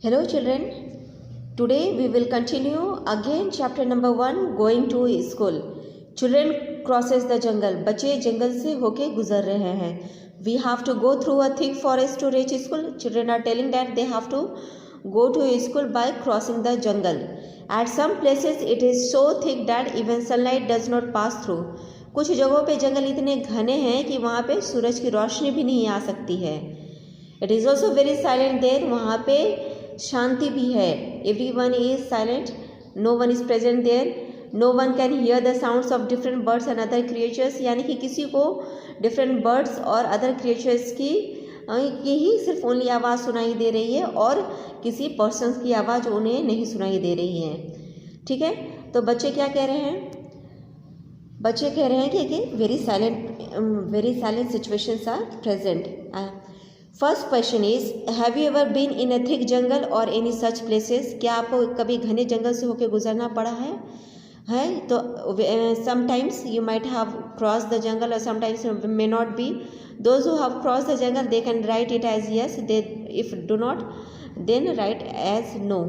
Hello children, today we will continue again chapter number 1 going to school. Children crosses the jungle. बच्चे जंगल से होके गुजर रहे हैं. We have to go through a thick forest to reach school. Children are telling that they have to go to school by crossing the jungle. At some places it is so thick that even sunlight does not pass through. कुछ जगहों पे जंगल इतने घने हैं कि वहाँ पे सूरज की रोशनी भी नहीं आ सकती है. It is also very silent there. वहाँ पे शांति भी है. Everyone is silent. No one is present there. No one can hear the sounds of different birds and other creatures. यानी कि किसी को different birds और other creatures की ही सिर्फ ओनली आवाज़ सुनाई दे रही है और किसी पर्सन्स की आवाज़ उन्हें नहीं सुनाई दे रही है. ठीक है, तो बच्चे क्या कह रहे हैं? बच्चे कह रहे हैं कि very silent situations are present. First question is, have you ever been in a thick jungle or any such places? क्या आपको कभी घने जंगल से होकर गुजरना पड़ा है तो sometimes you might have cross the jungle or sometimes may not be. Those who have cross the jungle they can write it as yes, they if do not then write as no.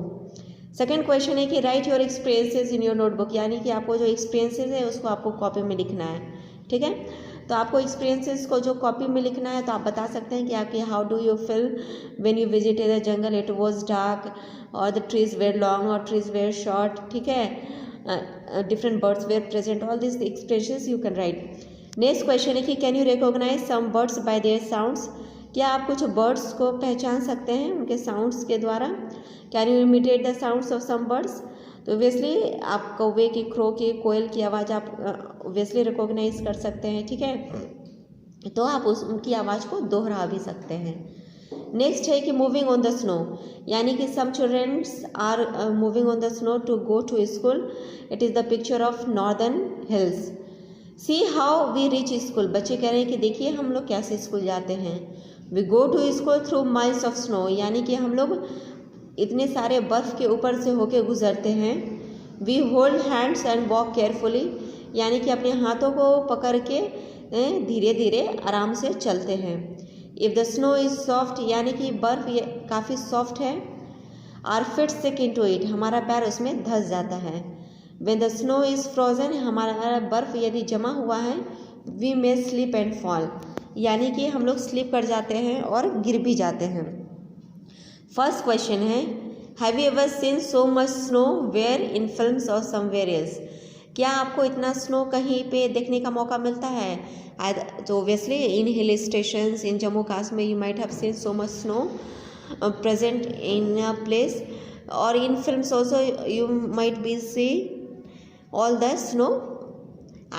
Second question है कि write your experiences in your notebook, यानी कि आपको जो experiences है उसको आपको copy में लिखना है. ठीक है, तो आपको एक्सपीरियंसेस को जो कॉपी में लिखना है तो आप बता सकते हैं कि आपके how do you feel when you visited the jungle. It was dark और द ट्रीज वेर लॉन्ग और ट्रीज वेर शॉर्ट. ठीक है, different birds were present. All this expressions you can write. Next question है कि can you recognise some birds by their sounds? क्या आप कुछ birds को पहचान सकते हैं उनके साउंड्स के द्वारा? Can you imitate the sounds of some birds? तो ऑब्वियसली आप कौवे की, क्रो की, कोयल की आवाज़ आप ऑब्वियसली रिकॉग्नाइज कर सकते हैं. ठीक है, तो आप उनकी आवाज़ को दोहरा भी सकते हैं. नेक्स्ट है कि मूविंग ऑन द स्नो, यानी कि some childrens are moving on the snow to go to school. It is the picture of northern hills. See how we reach school. बच्चे कह रहे हैं कि देखिए हम लोग कैसे स्कूल जाते हैं. We go to school through miles of snow, यानी कि हम लोग इतने सारे बर्फ़ के ऊपर से होके गुजरते हैं. We hold hands and walk carefully, यानी कि अपने हाथों को पकड़ के धीरे धीरे आराम से चलते हैं. If the snow is soft, यानी कि बर्फ़ ये काफ़ी सॉफ्ट है. Our feet sink into it, हमारा पैर उसमें धंस जाता है. When the snow is frozen, हमारा बर्फ़ यदि जमा हुआ है. We may slip and fall, यानी कि हम लोग स्लिप कर जाते हैं और गिर भी जाते हैं. फर्स्ट क्वेश्चन है, have you ever seen so much snow where in films और समवेयर एल्स? क्या आपको इतना स्नो कहीं पे देखने का मौका मिलता है? तो obviously in hill stations in Jammu Kashmir you might have seen so much snow present in a place, और in films also you might be see all the snow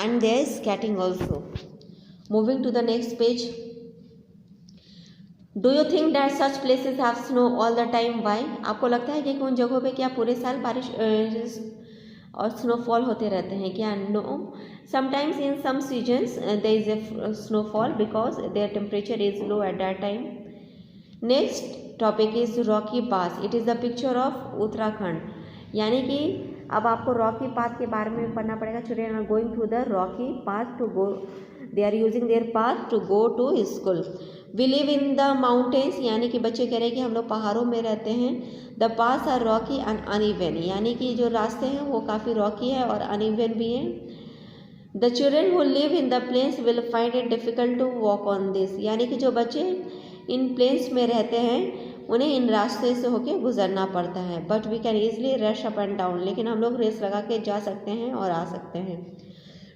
and there is skating also. Moving to the next page. Do you think that such places have snow all the time? Why? आपको लगता है कि उन जगहों पे क्या पूरे साल बारिश और स्नोफॉल होते रहते हैं क्या? No. Sometimes in some seasons there is a snowfall because their temperature is low at that time. Next topic is Rocky Pass. It is the picture of Uttarakhand. यानी कि अब आपको रॉकी पाथ के बारे में पढ़ना पड़ेगा. Children are going through the rocky path to go, they are using their path to go to school. We live in the mountains, यानी कि बच्चे कह रहे हैं कि हम लोग पहाड़ों में रहते हैं. The paths are rocky and uneven, यानी कि जो रास्ते हैं वो काफ़ी रॉकी है और अनइवन भी हैं. The children who live in the plains will find it difficult to walk on this, यानी कि जो बच्चे इन प्लेन्स में रहते हैं उन्हें इन रास्ते से होकर गुजरना पड़ता है. But we can easily rush up and down, लेकिन हम लोग रेस लगा के जा सकते हैं और आ सकते हैं.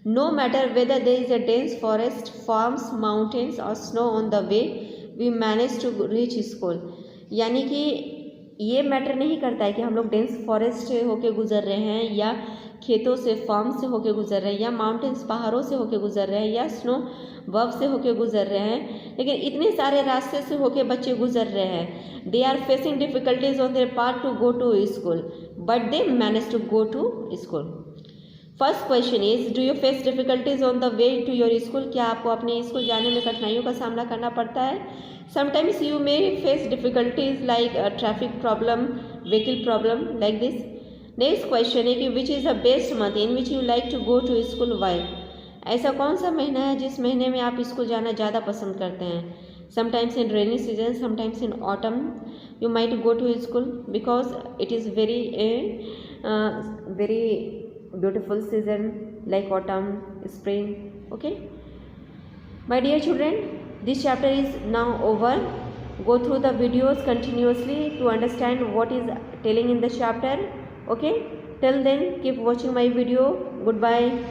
No matter whether there is a dense forest, farms, mountains और snow on the way, we manage to reach school. यानी कि ये मैटर नहीं करता है कि हम लोग डेंस फॉरेस्ट से होके गुजर रहे हैं या खेतों से, फार्म से होके गुजर रहे हैं, या माउंटेन्स पहाड़ों से होके गुजर रहे हैं, या स्नो बर्फ से होके गुजर रहे हैं, लेकिन इतने सारे रास्ते से होके बच्चे गुजर रहे हैं. They are facing difficulties on their part to go to school, but they manage to go to school. First question is, do you face difficulties on the way to your school? क्या आपको अपने school जाने में कठिनाइयों का सामना करना पड़ता है? Sometimes you may face difficulties like traffic problem, vehicle problem, like this. Next question है कि which is the best month in which you like to go to school? Why? ऐसा कौन सा महीना है जिस महीने में आप स्कूल जाना ज़्यादा पसंद करते हैं? sometimes in rainy season, sometimes in autumn you might go to school, because it is very beautiful season like autumn, spring. Okay, my dear children, this chapter is now over. Go through the videos continuously to understand what is telling in the chapter. Okay, till then keep watching my video. Goodbye.